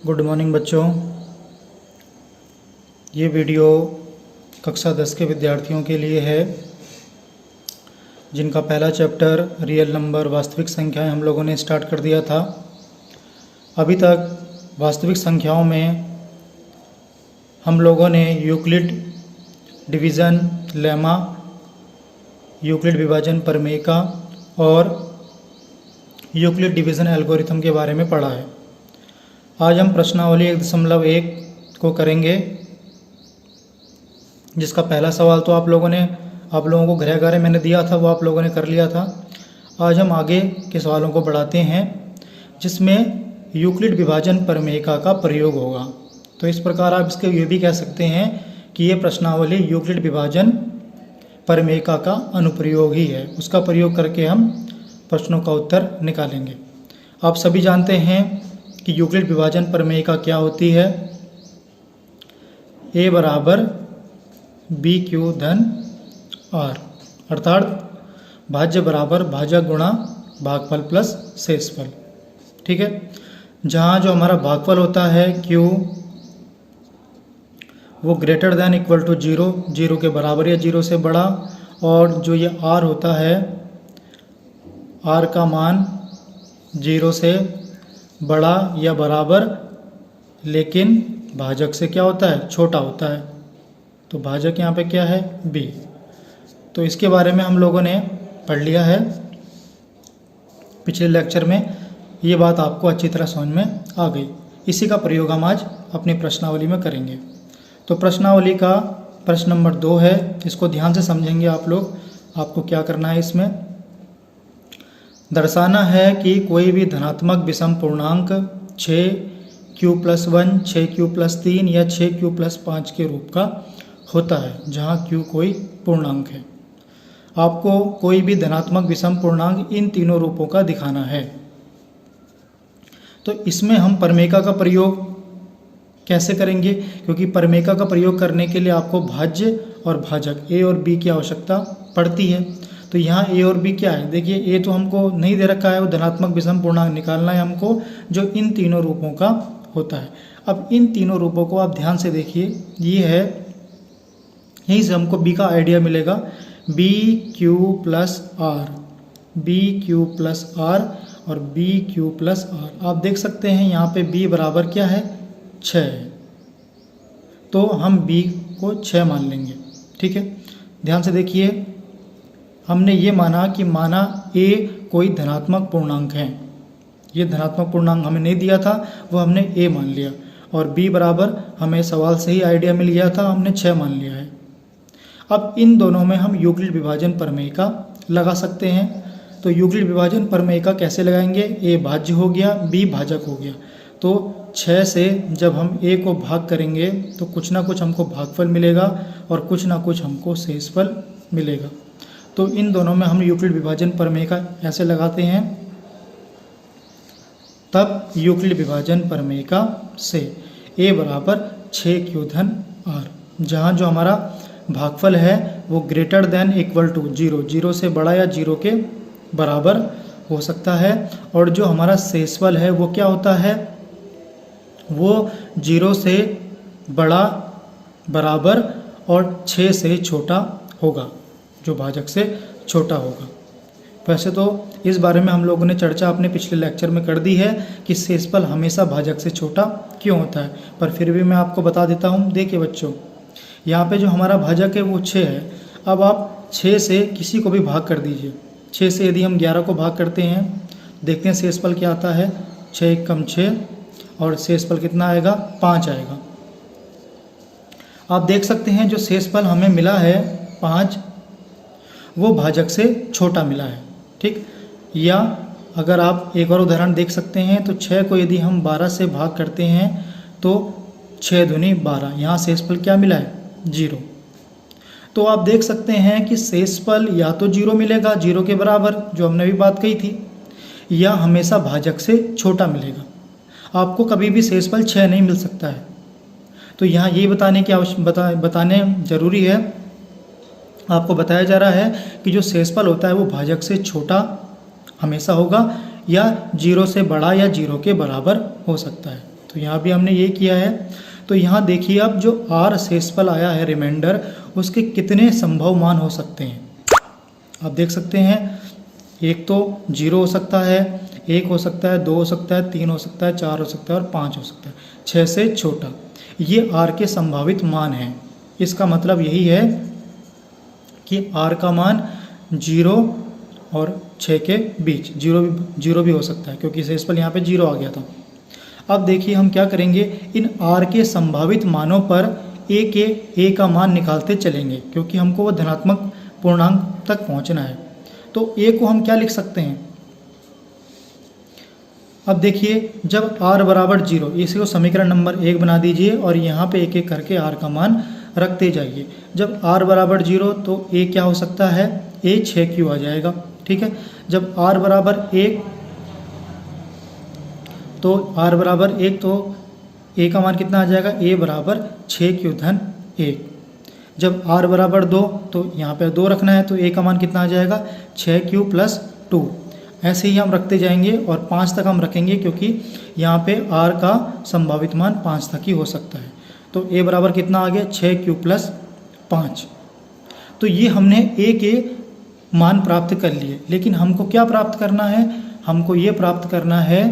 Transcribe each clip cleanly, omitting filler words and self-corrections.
Good morning बच्चों। ये video कक्षा 10 के विद्यार्थियों के लिए है जिनका पहला चैप्टर रियल नंबर वास्तविक संख्याएं हम लोगों ने स्टार्ट कर दिया था। अभी तक वास्तविक संख्याओं में हम लोगों ने यूक्लिड डिवीज़न लेमा, यूक्लिड विभाजन प्रमेय और यूक्लिड डिवीज़न एल्गोरिथम के बारे में पढ़ा है। आज हम प्रश्नावली 1.1 को करेंगे, जिसका पहला सवाल तो आप लोगों को घरे मैंने दिया था, वो आप लोगों ने कर लिया था। आज हम आगे के सवालों को बढ़ाते हैं जिसमें यूक्लिड विभाजन प्रमेय का प्रयोग होगा। तो इस प्रकार आप इसके ये भी कह सकते हैं कि ये प्रश्नावली यूक्लिड विभाजन प्रमेय का अनुप्रयोग ही है। उसका प्रयोग करके हम प्रश्नों का उत्तर निकालेंगे। आप सभी जानते हैं कि यूक्लिड विभाजन प्रमेय क्या होती है। A बराबर BQ धन R, अर्थात भाज्य बराबर भाजक गुणा भागफल प्लस शेषफल। ठीक है, जहाँ जो हमारा भागफल होता है Q वो ग्रेटर देन इक्वल टू 0 के बराबर या 0 से बड़ा, और जो ये R होता है R का मान 0 से बड़ा या बराबर, लेकिन भाजक से क्या होता है, छोटा होता है। तो भाजक यहाँ पे क्या है, B। तो इसके बारे में हम लोगों ने पढ़ लिया है पिछले लेक्चर में। ये बात आपको अच्छी तरह समझ में आ गई। इसी का प्रयोग हम आज अपनी प्रश्नावली में करेंगे। तो प्रश्नावली का प्रश्न नंबर 2 है, इसको ध्यान से समझेंगे आप लोग। आपको क्या करना है, इसमें दर्शाना है कि कोई भी धनात्मक विषम पूर्णांक 6q+1, 6q+3 या 6q+5 के रूप का होता है, जहाँ q कोई पूर्णांक है। आपको कोई भी धनात्मक विषम पूर्णांक इन तीनों रूपों का दिखाना है। तो इसमें हम प्रमेय का प्रयोग कैसे करेंगे, क्योंकि प्रमेय का प्रयोग करने के लिए आपको भाज्य और भाजक A और B की आवश्यकता पड़ती है। तो यहाँ A और B क्या है, देखिए A तो हमको नहीं दे रखा है, वो धनात्मक विषम पूर्णांक निकालना है हमको, जो इन तीनों रूपों का होता है। अब इन तीनों रूपों को आप ध्यान से देखिए, ये है, यहीं से हमको B का आइडिया मिलेगा। BQ+R, BQ+R और BQ+R। आप देख सकते हैं यहाँ पे B बराबर क्या है, 6 है, तो हम B को 6 मान लेंगे। ठीक है, ध्यान से देखिए, हमने ये माना कि A कोई धनात्मक पूर्णांक है। ये धनात्मक पूर्णांक हमें नहीं दिया था, वो हमने A मान लिया, और B बराबर हमें सवाल से ही आइडिया मिल गया था, हमने 6 मान लिया है। अब इन दोनों में हम यूक्लिड विभाजन प्रमेय का लगा सकते हैं। तो यूक्लिड विभाजन प्रमेय का कैसे लगाएंगे, A भाज्य हो गया, B भाजक हो गया। तो 6 से जब हम A को भाग करेंगे तो कुछ ना कुछ हमको भागफल मिलेगा और कुछ ना कुछ हमको शेषफल मिलेगा। तो इन दोनों में हम यूक्लिड विभाजन प्रमेय का ऐसे लगाते हैं, तब यूक्लिड विभाजन प्रमेय का से A बराबर 6q धन R, जहाँ जो हमारा भागफल है वो ग्रेटर देन इक्वल टू 0 से बड़ा या 0 के बराबर हो सकता है, और जो हमारा शेषफल है वो क्या होता है, वो 0 से बड़ा, बराबर और 6 से छोटा होगा, जो भाजक से छोटा होगा। वैसे तो इस बारे में हम लोगों ने चर्चा अपने पिछले लेक्चर में कर दी है कि शेषफल हमेशा भाजक से छोटा क्यों होता है, पर फिर भी मैं आपको बता देता हूँ। देखिए बच्चों, यहाँ पे जो हमारा भाजक है वो 6 है। अब आप 6 से किसी को भी भाग कर दीजिए। 6 से यदि हम 11 को भाग करते हैं, देखते हैं शेषफल क्या आता है, 6 कम 6, और शेषफल कितना आएगा, 5 आएगा। आप देख सकते हैं जो शेषफल हमें मिला है 5, वो भाजक से छोटा मिला है। ठीक, या अगर आप एक और उदाहरण देख सकते हैं, तो 6 को यदि हम 12 से भाग करते हैं तो 6 दूनी 12, यहाँ शेषफल क्या मिला है, 0। तो आप देख सकते हैं कि शेषफल या तो 0 मिलेगा, 0 के बराबर, जो हमने भी बात कही थी, या हमेशा भाजक से छोटा मिलेगा। आपको कभी भी शेषफल 6 नहीं मिल सकता है। तो यहाँ ये बताने जरूरी है, आपको बताया जा रहा है कि जो शेषफल होता है वो भाजक से छोटा हमेशा होगा, या 0 से बड़ा या 0 के बराबर हो सकता है। तो यहाँ भी हमने ये किया है। तो यहाँ देखिए अब जो r शेषफल आया है रिमाइंडर, उसके कितने संभव मान हो सकते हैं आप देख सकते हैं। एक तो 0 हो सकता है, 1 हो सकता है, 2 हो सकता है, 3 हो सकता है, 4 हो सकता है और 5 हो सकता है। 6 से छोटा ये r के संभावित मान हैं। इसका मतलब यही है कि r का मान 0 और 6 के बीच, 0 भी हो सकता है क्योंकि शेषफल यहाँ पे 0 आ गया था। अब देखिए हम क्या करेंगे, इन r के संभावित मानों पर a का मान निकालते चलेंगे क्योंकि हमको वो धनात्मक पूर्णांक तक पहुँचना है। तो a को हम क्या लिख सकते हैं, अब देखिए जब r बराबर 0, इसी को समीकरण नंबर 1 बना दीजिए और यहाँ पे एक एक करके r का मान रखते जाइए। जब r बराबर 0 तो a क्या हो सकता है, a 6q आ जाएगा। ठीक है, जब r बराबर 1 तो r बराबर 1 तो a का मान कितना आ जाएगा, a बराबर 6q धन 1। जब r बराबर 2 तो यहाँ पे 2 रखना है तो a का मान कितना आ जाएगा, 6q प्लस 2। ऐसे ही हम रखते जाएंगे और 5 तक हम रखेंगे क्योंकि यहाँ पे r का संभावित मान 5 तक ही हो सकता है। तो a बराबर कितना आ गया, 6q प्लस 5। तो ये हमने a के मान प्राप्त कर लिए, लेकिन हमको क्या प्राप्त करना है, हमको ये प्राप्त करना है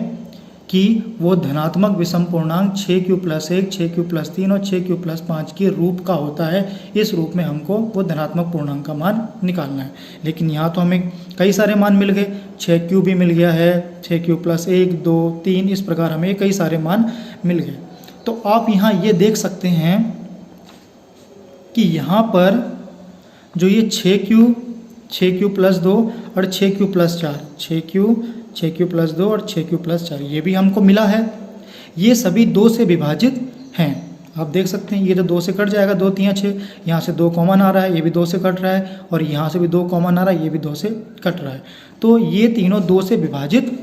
कि वो धनात्मक विषम पूर्णांक 6q प्लस 1, 6q प्लस 3 और 6q प्लस 5 के रूप का होता है। इस रूप में हमको वो धनात्मक पूर्णांक का मान निकालना है। लेकिन यहाँ तो हमें कई सारे मान मिल गए, 6q भी मिल गया है, 6q प्लस 1, 2, 3, इस प्रकार हमें कई सारे मान मिल गए। तो आप यहाँ ये देख सकते हैं कि यहाँ पर जो ये 6q प्लस 2 और 6q प्लस 4, 6q प्लस 2 और 6q प्लस 4 ये भी हमको मिला है। ये सभी 2 से विभाजित हैं। आप देख सकते हैं ये तो 2 से कट जाएगा, 2 3 6, यहाँ से 2 कॉमन आ रहा है, ये भी 2 से कट रहा है और यहाँ से भी 2 कॉमन आ रहा है, ये भी 2 से कट रहा है। तो ये तीनों 2 से विभाजित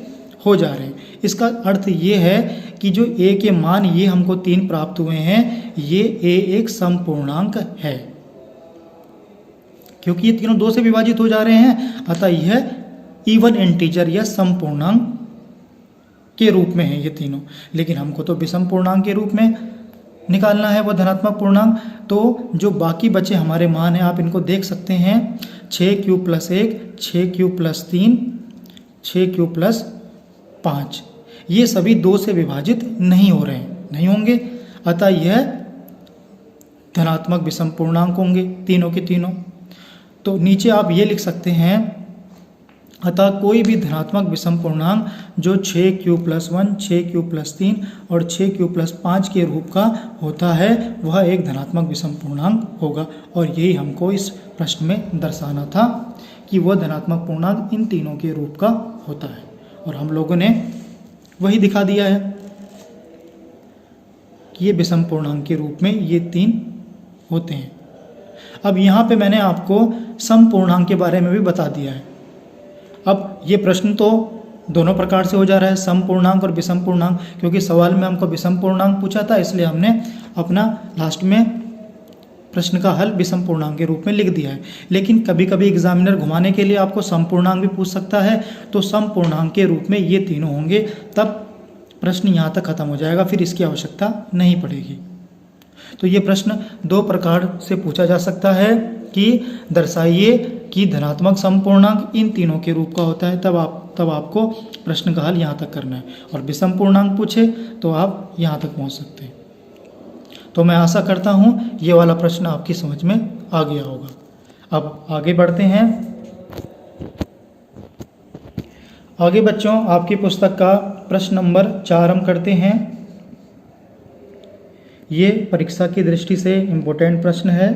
हो जा रहे हैं। इसका अर्थ ये है कि जो a के मान ये हमको 3 प्राप्त हुए हैं, ये a एक समपूर्णांक है क्योंकि ये तीनों 2 से विभाजित हो जा रहे हैं। अतः यह इवन इंटीजर या समपूर्णांक के रूप में है ये तीनों। लेकिन हमको तो विषम पूर्णांक के रूप में निकालना है वो धनात्मक पूर्णांक। तो जो बाकी बचे हमारे मान हैं आप इनको देख सकते हैं, 6q plus 1, 6q plus 3, 6q plus 5, ये सभी 2 से विभाजित नहीं हो रहे हैं, नहीं होंगे। अतः यह धनात्मक विषम पूर्णांक होंगे तीनों के तीनों। तो नीचे आप ये लिख सकते हैं, अतः कोई भी धनात्मक विषम पूर्णांक जो 6q प्लस 1, 6q प्लस 3 और 6q प्लस 5 के रूप का होता है वह एक धनात्मक विषम पूर्णांक होगा। और यही हमको इस प्रश्न में दर्शाना था कि वह धनात्मक पूर्णांक इन तीनों के रूप का होता है। और हम लोगों ने वही दिखा दिया है कि ये विषम पूर्णांक के रूप में ये 3 होते हैं। अब यहाँ पे मैंने आपको समपूर्णांक के बारे में भी बता दिया है। अब ये प्रश्न तो दोनों प्रकार से हो जा रहा है, समपूर्णांक और विषम पूर्णांक, क्योंकि सवाल में हमको विषम पूर्णांक पूछा था इसलिए हमने अपना लास्ट में प्रश्न का हल विषम पूर्णांक के रूप में लिख दिया है। लेकिन कभी कभी एग्जामिनर घुमाने के लिए आपको समपूर्णांक भी पूछ सकता है, तो समपूर्णांक के रूप में ये तीनों होंगे, तब प्रश्न यहाँ तक खत्म हो जाएगा, फिर इसकी आवश्यकता नहीं पड़ेगी। तो ये प्रश्न 2 प्रकार से पूछा जा सकता है कि दर्शाइए कि धनात्मक समपूर्णांक इन तीनों के रूप का होता है, तब आपको प्रश्न का हल यहाँ तक करना है। और विषम पूर्णांक पूछे तो आप यहाँ तक पहुँच सकते हैं। तो मैं आशा करता हूँ ये वाला प्रश्न आपकी समझ में आ गया होगा। अब आगे बढ़ते हैं। आगे बच्चों आपकी पुस्तक का प्रश्न नंबर 4 हम करते हैं। ये परीक्षा की दृष्टि से इम्पोर्टेंट प्रश्न है।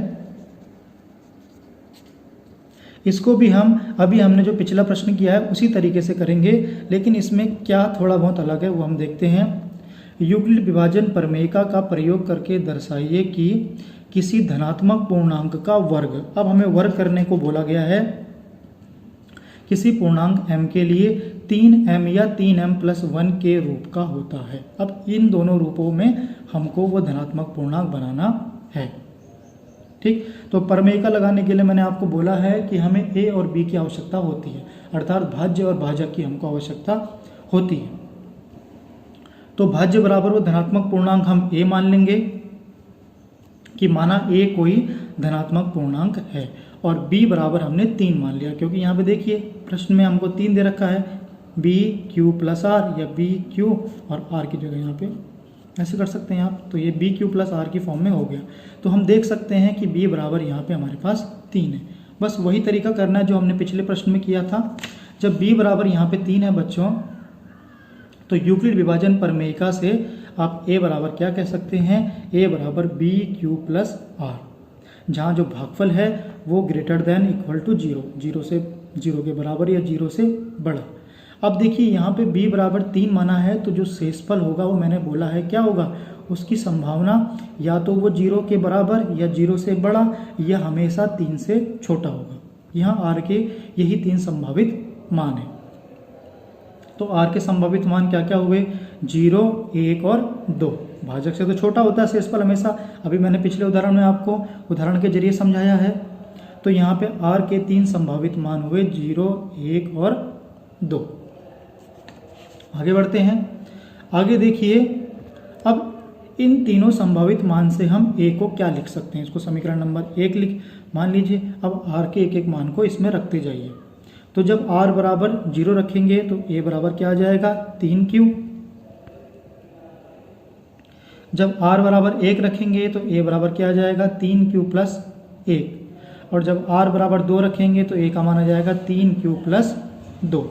इसको भी हम अभी हमने जो पिछला प्रश्न किया है उसी तरीके से करेंगे, लेकिन इसमें क्या थोड़ा बहुत अलग है वो हम देखते हैं। यूक्लिड विभाजन प्रमेयिका का प्रयोग करके दर्शाइए कि किसी धनात्मक पूर्णांक का वर्ग, अब हमें वर्ग करने को बोला गया है, किसी पूर्णांक m के लिए 3m या 3m प्लस 1 के रूप का होता है। अब इन दोनों रूपों में हमको वो धनात्मक पूर्णांक बनाना है। ठीक, तो प्रमेयिका लगाने के लिए मैंने आपको बोला है कि हमें a और b की आवश्यकता होती है, अर्थात भाज्य और भाजक की हमको आवश्यकता होती है। तो भाज्य बराबर वो धनात्मक पूर्णांक हम a मान लेंगे कि माना a कोई धनात्मक पूर्णांक है, और b बराबर हमने 3 मान लिया, क्योंकि यहाँ पे देखिए प्रश्न में हमको 3 दे रखा है, b q प्लस आर या b q और r की जगह यहाँ पे ऐसे कर सकते हैं आप, तो ये बी क्यू प्लस आर की फॉर्म में हो गया। तो हम देख सकते हैं कि b बराबर यहाँ पे हमारे पास 3 है। बस वही तरीका करना है जो हमने पिछले प्रश्न में किया था। जब b बराबर यहाँ पे 3 है बच्चों, तो यूक्लिड विभाजन प्रमेयिका से आप a बराबर क्या कह सकते हैं, a बराबर बी क्यू प्लस आर, जहाँ जो भागफल है वो ग्रेटर देन इक्वल टू 0 के बराबर या 0 से बड़ा। अब देखिए यहाँ पे b बराबर 3 माना है, तो जो शेषफल होगा वो मैंने बोला है क्या होगा, उसकी संभावना या तो वो 0 के बराबर या 0 से बड़ा या हमेशा 3 से छोटा होगा। यहाँ r के यही 3 संभावित मान हैं। तो r के संभावित मान क्या क्या हुए, 0, 1 और 2। भाजक से तो छोटा होता है शेषफल हमेशा, अभी मैंने पिछले उदाहरण में आपको उदाहरण के जरिए समझाया है। तो यहाँ पे r के 3 संभावित मान हुए 0, 1 और 2। आगे बढ़ते हैं। आगे देखिए, अब इन तीनों संभावित मान से हम a को क्या लिख सकते हैं, इसको समीकरण नंबर 1 मान लीजिए। अब r के एक एक मान को इसमें रखते जाइए। तो जब r बराबर 0 रखेंगे तो a बराबर क्या आ जाएगा, 3q। जब r बराबर 1 रखेंगे तो a बराबर क्या आ जाएगा, 3q प्लस 1। और जब r बराबर 2 रखेंगे तो a का मान आ जाएगा 3q प्लस 2।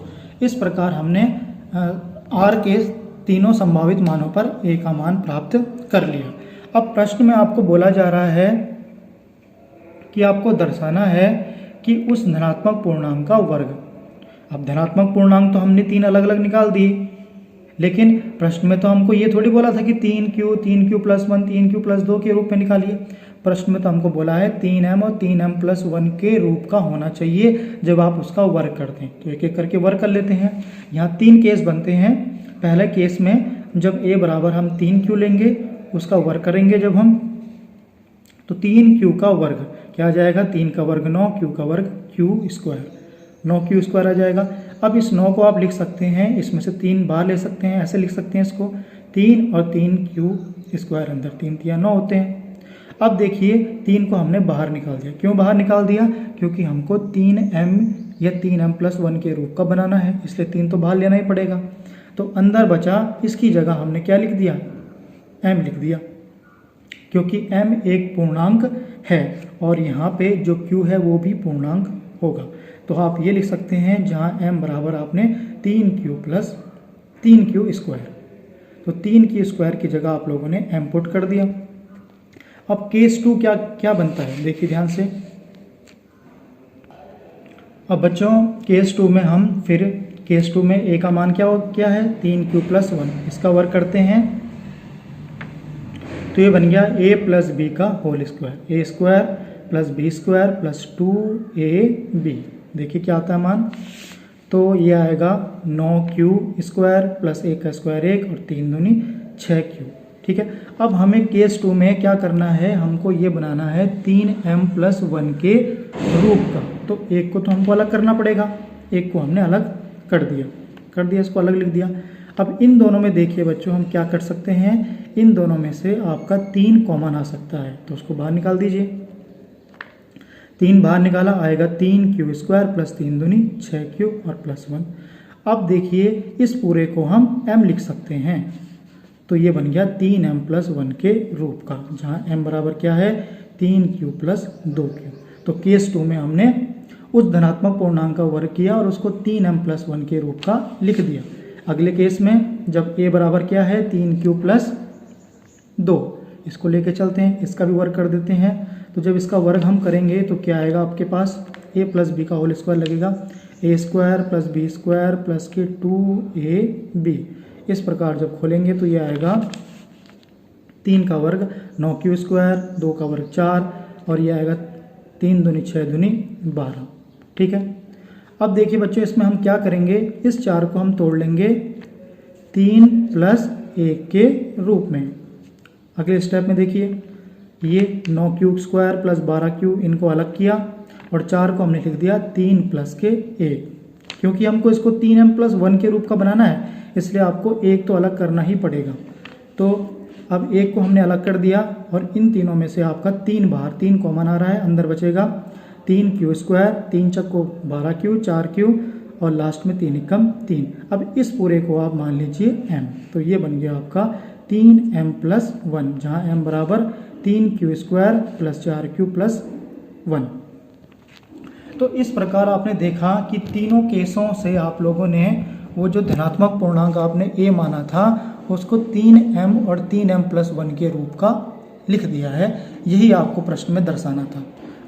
इस प्रकार हमने r के तीनों संभावित मानों पर a का मान प्राप्त कर लिया। अब प्रश्न में आपको बोला जा रहा है कि आपको दर्शाना है कि उस धनात्मक पूर्णांक का वर्ग। अब धनात्मक पूर्णांक तो हमने 3 अलग अलग निकाल दिए, लेकिन प्रश्न में तो हमको ये थोड़ी बोला था कि 3q प्लस 1 3q प्लस 2 के रूप में निकालिए। प्रश्न में तो हमको बोला है 3m और 3m प्लस 1 के रूप का होना चाहिए जब आप उसका वर्ग करते हैं। तो एक एक करके वर्ग कर लेते हैं। यहाँ 3 केस बनते हैं। पहले केस में जब a बराबर हम 3q लेंगे, उसका वर्ग करेंगे जब हम, तो 3q का वर्ग क्या आ जाएगा, 3 का वर्ग 9, q का वर्ग q स्क्वायर, 9q स्क्वायर आ जाएगा। अब इस 9 को आप लिख सकते हैं, इसमें से 3 बाहर ले सकते हैं, ऐसे लिख सकते हैं इसको, 3 और 3q स्क्वायर अंदर 3 3 9 होते हैं। अब देखिए 3 को हमने बाहर निकाल दिया। क्यों बाहर निकाल दिया, क्योंकि हमको 3m या 3m प्लस 1 के रूप का बनाना है, इसलिए 3 तो बाहर लेना ही पड़ेगा। तो अंदर बचा, इसकी जगह हमने क्या लिख दिया, m लिख दिया, क्योंकि m एक पूर्णांक है और यहाँ पे जो q है वो भी पूर्णांक होगा। तो आप ये लिख सकते हैं जहाँ m बराबर आपने 3q प्लस 3q स्क्वायर, तो 3q स्क्वायर की जगह आप लोगों ने m पुट कर दिया। अब केस 2 क्या बनता है, देखिए ध्यान से। अब बच्चों केस 2 में हम फिर केस 2 में a का मान क्या है, 3q प्लस 1, इसका वर्ग करते हैं। तो ये बन गया a प्लस बी का whole square, a square plus B square plus 2ab। देखिए क्या आता है मान, तो ये आएगा 9q स्क्वायर प्लस 1 का स्क्वायर 1 और 3 दूनी 6q। ठीक है। अब हमें केस 2 में क्या करना है, हमको ये बनाना है 3m प्लस 1 के रूप का। तो एक को तो हमको अलग करना पड़ेगा, एक को हमने अलग कर दिया, इसको अलग लिख दिया। अब इन दोनों में देखिए बच्चों हम क्या कर सकते हैं, इन दोनों में से आपका 3 कॉमन आ सकता है, तो उसको बाहर निकाल दीजिए। 3 बाहर निकाला, आएगा 3q स्क्वायर प्लस 3 दूनी 6q और प्लस 1। अब देखिए इस पूरे को हम m लिख सकते हैं, तो ये बन गया 3m प्लस 1 के रूप का, जहाँ m बराबर क्या है, 3q प्लस 2q। तो केस 2 में हमने उस धनात्मक पूर्णांक का वर्ग किया और उसको 3m प्लस 1 के रूप का लिख दिया। अगले केस में जब a बराबर क्या है, 3q प्लस 2, इसको लेके चलते हैं, इसका भी वर्ग कर देते हैं। तो जब इसका वर्ग हम करेंगे तो क्या आएगा आपके पास, a प्लस बी का होल स्क्वायर लगेगा, a square plus B square plus के 2ab। इस प्रकार जब खोलेंगे तो ये आएगा 3 का वर्ग 9q स्क्वायर, 2 का वर्ग 4 और ये आएगा 3 दूनी 6 दूनी 12। ठीक है। अब देखिए बच्चों इसमें हम क्या करेंगे, इस 4 को हम तोड़ लेंगे 3 प्लस 1 के रूप में। अगले स्टेप में देखिए ये 9q स्क्वायर प्लस 12q, इनको अलग किया और 4 को हमने लिख दिया 3 प्लस के 1, क्योंकि हमको इसको 3m प्लस 1 के रूप का बनाना है, इसलिए आपको एक तो अलग करना ही पड़ेगा। तो अब एक को हमने अलग कर दिया और इन तीनों में से आपका 3 बाहर, 3 कॉमन आ रहा है, अंदर बचेगा 3q², 3 चक्को 12q, 4q और लास्ट में 3 एकम 3। अब इस पूरे को आप मान लीजिए m, तो ये बन गया आपका 3m+1, जहाँ m बराबर 3q² + 4q + 1। तो इस प्रकार आपने देखा कि तीनों केसों से आप लोगों ने वो जो धनात्मक पूर्णांक आपने a माना था उसको 3m और 3m+1 के रूप का लिख दिया है। यही आपको प्रश्न में दर्शाना था।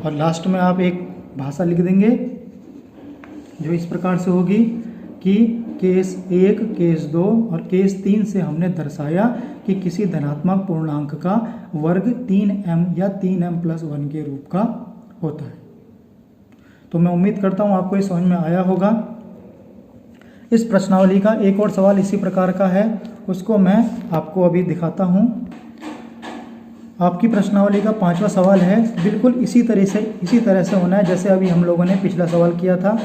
और लास्ट में आप एक भाषा लिख देंगे जो इस प्रकार से होगी कि केस 1, केस 2 और केस 3 से हमने दर्शाया कि किसी धनात्मक पूर्णांक का वर्ग 3m या 3m+1 के रूप का होता है। तो मैं उम्मीद करता हूँ आपको ये समझ में आया होगा। इस प्रश्नावली का एक और सवाल इसी प्रकार का है, उसको मैं आपको अभी दिखाता हूँ। आपकी प्रश्नावली का 5वां सवाल है, बिल्कुल इसी तरह से होना है जैसे अभी हम लोगों ने पिछला सवाल किया था।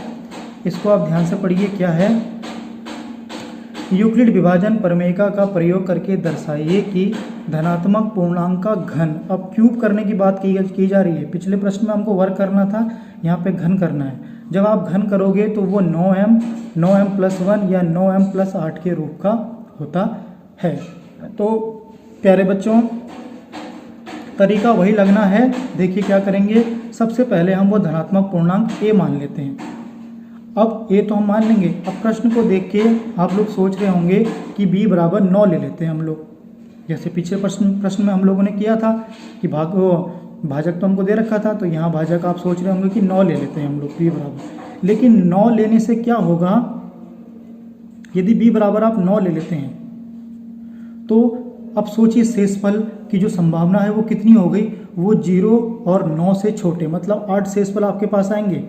इसको आप ध्यान से पढ़िए। क्या है? यूक्लिड विभाजन प्रमेयिका का प्रयोग करके दर्शाइए कि धनात्मक पूर्णांक का घन। अब क्यूब करने की बात की जा रही है। पिछले प्रश्न में हमको वर्ग करना था, यहाँ पे घन करना है। जब आप घन करोगे तो वो 9m+1 या 9m+8 के रूप का होता है। तो प्यारे बच्चों, तरीका वही लगना है। देखिए क्या करेंगे, सबसे पहले हम वो धनात्मक पूर्णांक a मान लेते हैं। अब a तो हम मान लेंगे। अब प्रश्न को देख के आप लोग सोच रहे होंगे कि b बराबर 9 ले लेते हैं हम लोग, जैसे पिछले प्रश्न में हम लोगों ने किया था कि भाजक तो हमको दे रखा था, तो यहाँ भाजक आप सोच रहे होंगे कि 9 ले लेते हैं हम लोग b बराबर। लेकिन 9 लेने से क्या होगा, यदि b बराबर आप 9 ले लेते हैं तो अब सोचिए शेषफल की जो संभावना है वो कितनी हो गई, वो 0 और 9 से छोटे, मतलब 8 शेषफल आपके पास आएंगे।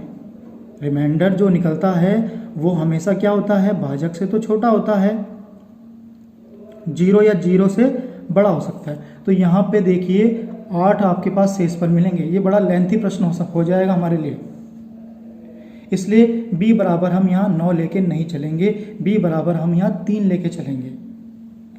रिमाइंडर जो निकलता है वो हमेशा क्या होता है, भाजक से तो छोटा होता है, 0 या 0 से बड़ा हो सकता है। तो यहाँ पे देखिए 8 आपके पास शेषफल मिलेंगे। ये बड़ा लेंथी प्रश्न हो जाएगा हमारे लिए, इसलिए b बराबर हम यहाँ 9 लेके नहीं चलेंगे, b बराबर हम यहाँ 3 लेके चलेंगे।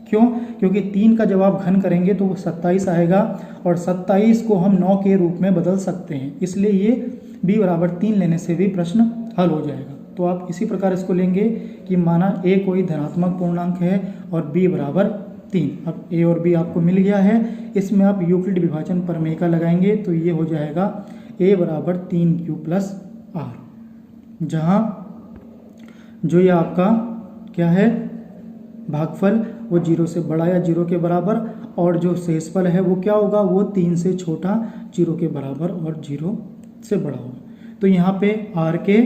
क्यों? क्योंकि 3 का जब आप घन करेंगे तो वो 27 आएगा और 27 को हम 9 के रूप में बदल सकते हैं, इसलिए ये b बराबर 3 लेने से भी प्रश्न हल हो जाएगा। तो आप इसी प्रकार इसको लेंगे कि माना a कोई धनात्मक पूर्णांक है और b बराबर 3। अब a और b आपको मिल गया है, इसमें आप यूक्लिड विभाजन प्रमेयिका लगाएंगे तो ये हो जाएगा a बराबर 3q + r, जहाँ जो ये आपका क्या है भागफल वो 0 से बड़ा या 0 के बराबर, और जो शेषफल है वो क्या होगा, वो 3 से छोटा, 0 के बराबर और 0 से बड़ा होगा। तो यहाँ पे r के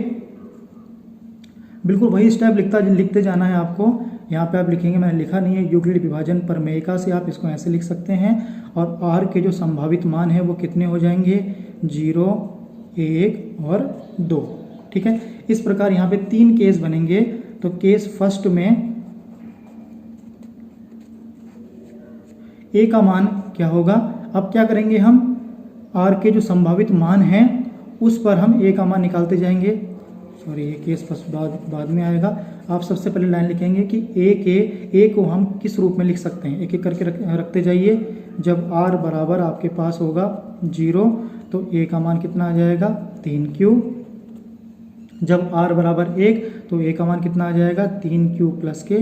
बिल्कुल वही स्टेप लिखते जाना है आपको। यहाँ पे आप लिखेंगे, मैंने लिखा नहीं है, यूक्लिड विभाजन प्रमेयिका से आप इसको ऐसे लिख सकते हैं। और r के जो संभावित मान है वो कितने हो जाएंगे, 0, 1 और 2। ठीक है, इस प्रकार यहाँ पे 3 केस बनेंगे। तो केस फर्स्ट में a का मान क्या होगा, अब क्या करेंगे हम, r के जो संभावित मान हैं उस पर हम a का मान निकालते जाएंगे। सॉरी, ये केस फर्स्ट बाद में आएगा। आप सबसे पहले लाइन लिखेंगे कि a को हम किस रूप में लिख सकते हैं, एक एक करके रखते जाइए। जब r बराबर आपके पास होगा 0 तो a का मान कितना आ जाएगा, 3q। जब r बराबर 1 तो a का मान कितना आ जाएगा, 3q + के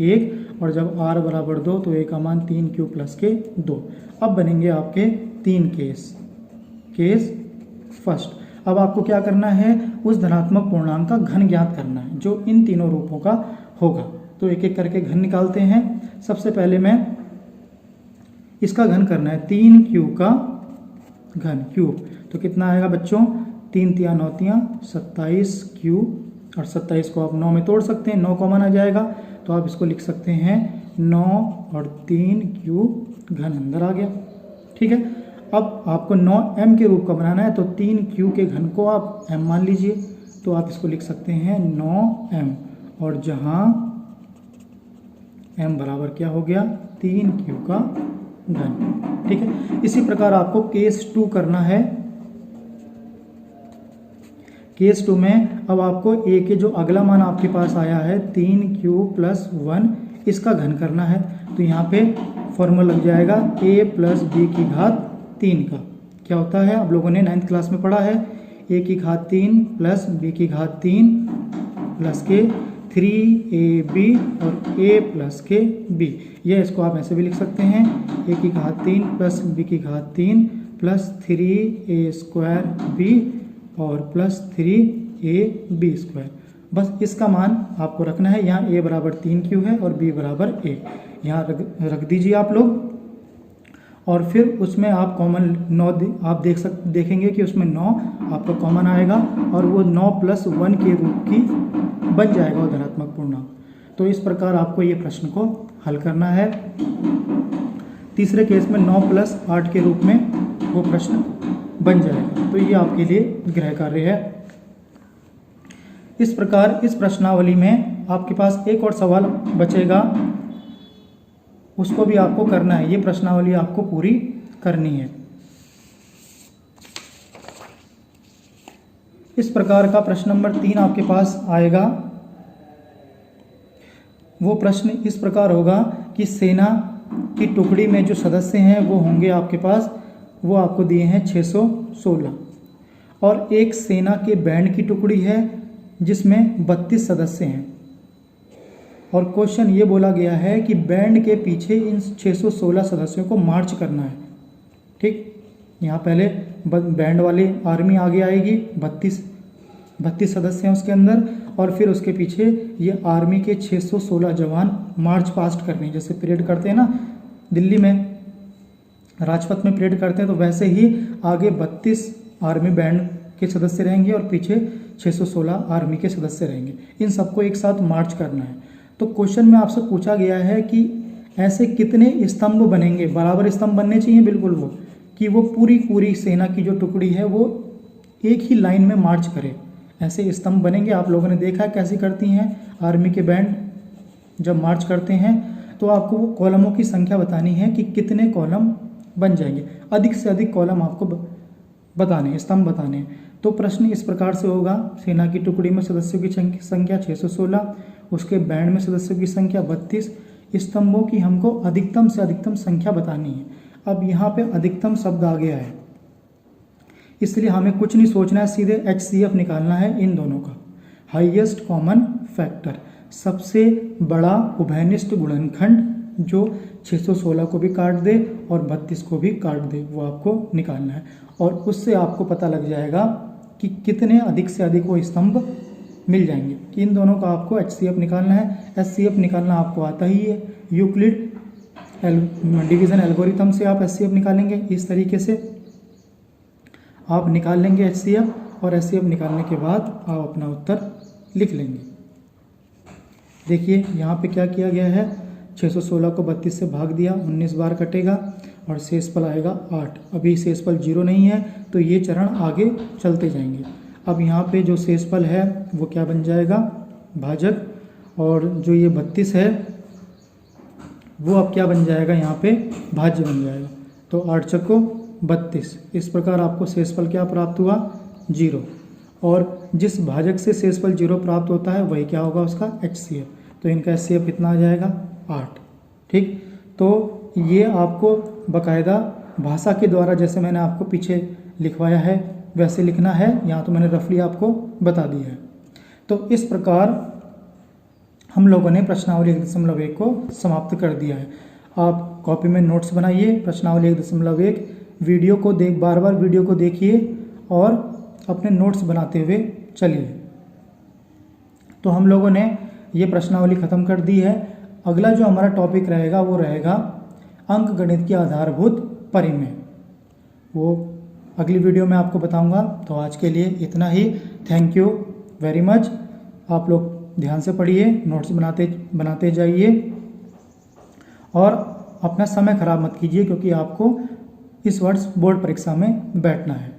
1, और जब r बराबर 2 तो a का मान 3q + के 2। अब बनेंगे आपके 3 केस। केस फर्स्ट, अब आपको क्या करना है, उस धनात्मक पूर्णांक का घन ज्ञात करना है जो इन तीनों रूपों का होगा। तो एक एक करके घन निकालते हैं। सबसे पहले मैं इसका घन करना है, 3q का घन क्यूब, तो कितना आएगा बच्चों, 3 × 9 = 27q, और 27 को आप 9 में तोड़ सकते हैं, 9 कॉमन आ जाएगा, तो आप इसको लिख सकते हैं 9 और 3q घन अंदर आ गया। ठीक है, अब आपको 9m के रूप का बनाना है, तो 3q के घन को आप m मान लीजिए, तो आप इसको लिख सकते हैं 9m, और जहां m बराबर क्या हो गया, 3q का घन। ठीक है, इसी प्रकार आपको केस 2 करना है। केस 2 में अब आपको a के जो अगला मान आपके पास आया है 3q + 1, इसका घन करना है। तो यहाँ पे फॉर्मूला लग जाएगा a + b की घात 3 का। क्या होता है, आप लोगों ने 9th क्लास में पढ़ा है, a की घात 3 + b की घात 3 प्लस के 3ab और a + के b। ये इसको आप ऐसे भी लिख सकते हैं, a की घात 3 + b की घात 3 प्लस 3a² b और प्लस 3ab²। बस इसका मान आपको रखना है। यहाँ a बराबर 3q है और b बराबर a, यहाँ रख दीजिए आप लोग। और फिर उसमें आप कॉमन 9 आप देखेंगे कि उसमें 9 आपका कॉमन आएगा और वो 9 + 1 के रूप की बन जाएगा वो धनात्मक पूर्णांक। तो इस प्रकार आपको ये प्रश्न को हल करना है। तीसरे केस में 9 + 8 के रूप में वो प्रश्न बन जाएगा। तो ये आपके लिए गृह कार्य है। इस प्रकार इस प्रश्नावली में आपके पास एक और सवाल बचेगा, उसको भी आपको करना है। ये प्रश्नावली आपको पूरी करनी है। इस प्रकार का प्रश्न नंबर 3 आपके पास आएगा। वो प्रश्न इस प्रकार होगा कि सेना की टुकड़ी में जो सदस्य हैं वो होंगे आपके पास, वो आपको दिए हैं 616, और एक सेना के बैंड की टुकड़ी है जिसमें 32 सदस्य हैं। और क्वेश्चन ये बोला गया है कि बैंड के पीछे इन 616 सदस्यों को मार्च करना है। ठीक, यहाँ पहले बैंड वाली आर्मी आगे आएगी, 32 सदस्य हैं उसके अंदर, और फिर उसके पीछे ये आर्मी के 616 जवान मार्च पास्ट करने, जैसे परेड करते हैं ना दिल्ली में, राजपथ में परेड करते हैं, तो वैसे ही आगे 32 आर्मी बैंड के सदस्य रहेंगे और पीछे 616 आर्मी के सदस्य रहेंगे। इन सबको एक साथ मार्च करना है। तो क्वेश्चन में आपसे पूछा गया है कि ऐसे कितने स्तंभ बनेंगे, बराबर स्तंभ बनने चाहिए बिल्कुल, वो कि वो पूरी सेना की जो टुकड़ी है वो एक ही लाइन में मार्च करे, ऐसे स्तंभ बनेंगे। आप लोगों ने देखा है कैसी करती हैं आर्मी के बैंड जब मार्च करते हैं। तो आपको वो कॉलमों की संख्या बतानी है कि कितने कॉलम बन जाएंगे, अधिक से अधिक कॉलम आपको बताने, स्तंभ बताने। तो प्रश्न इस प्रकार से होगा, सेना की टुकड़ी में सदस्यों की संख्या 616, उसके बैंड में सदस्यों की संख्या 32, स्तंभों की हमको अधिकतम से अधिकतम संख्या बतानी है। अब यहाँ पे अधिकतम शब्द आ गया है, इसलिए हमें कुछ नहीं सोचना है, सीधे HCF निकालना है इन दोनों का। हाईएस्ट कॉमन फैक्टर, सबसे बड़ा उभयनिष्ठ गुणनखंड जो 616 को भी काट दे और 32 को भी काट दे, वो आपको निकालना है। और उससे आपको पता लग जाएगा कि कितने अधिक से अधिक वो स्तंभ मिल जाएंगे। कि इन दोनों का आपको HCF निकालना है। HCF निकालना आपको आता ही है, यूक्लिड डिवीज़न एल्गोरिथम से आप HCF निकालेंगे। इस तरीके से आप निकाल लेंगे HCF, और HCF निकालने के बाद आप अपना उत्तर लिख लेंगे। देखिए यहाँ पे क्या किया गया है, 616 को 32 से भाग दिया, 19 बार कटेगा और शेषफल आएगा 8। अभी शेषफल 0 नहीं है, तो ये चरण आगे चलते जाएंगे। अब यहाँ पे जो शेषफल है वो क्या बन जाएगा, भाजक, और जो ये 32 है वो अब क्या बन जाएगा, यहाँ पे भाज्य बन जाएगा। तो 8 चक्को 32। इस प्रकार आपको शेषफल क्या प्राप्त हुआ, 0। और जिस भाजक से शेषफल 0 प्राप्त होता है वही क्या होगा, उसका HCF। तो इनका HCF कितना आ जाएगा, 8। ठीक, तो ये आपको बाकायदा भाषा के द्वारा, जैसे मैंने आपको पीछे लिखवाया है वैसे लिखना है। यहाँ तो मैंने रफली आपको बता दिया है। तो इस प्रकार हम लोगों ने प्रश्नावली 1.1 को समाप्त कर दिया है। आप कॉपी में नोट्स बनाइए, प्रश्नावली 1.1 वीडियो को बार बार वीडियो को देखिए और अपने नोट्स बनाते हुए चलिए। तो हम लोगों ने ये प्रश्नावली ख़त्म कर दी है। अगला जो हमारा टॉपिक रहेगा वो रहेगा अंक गणित की आधारभूत परिमेय। वो अगली वीडियो में आपको बताऊंगा। तो आज के लिए इतना ही। Thank you very much. आप लोग ध्यान से पढ़िए, नोट्स बनाते जाइए और अपना समय ख़राब मत कीजिए, क्योंकि आपको इस वर्ष बोर्ड परीक्षा में बैठना है।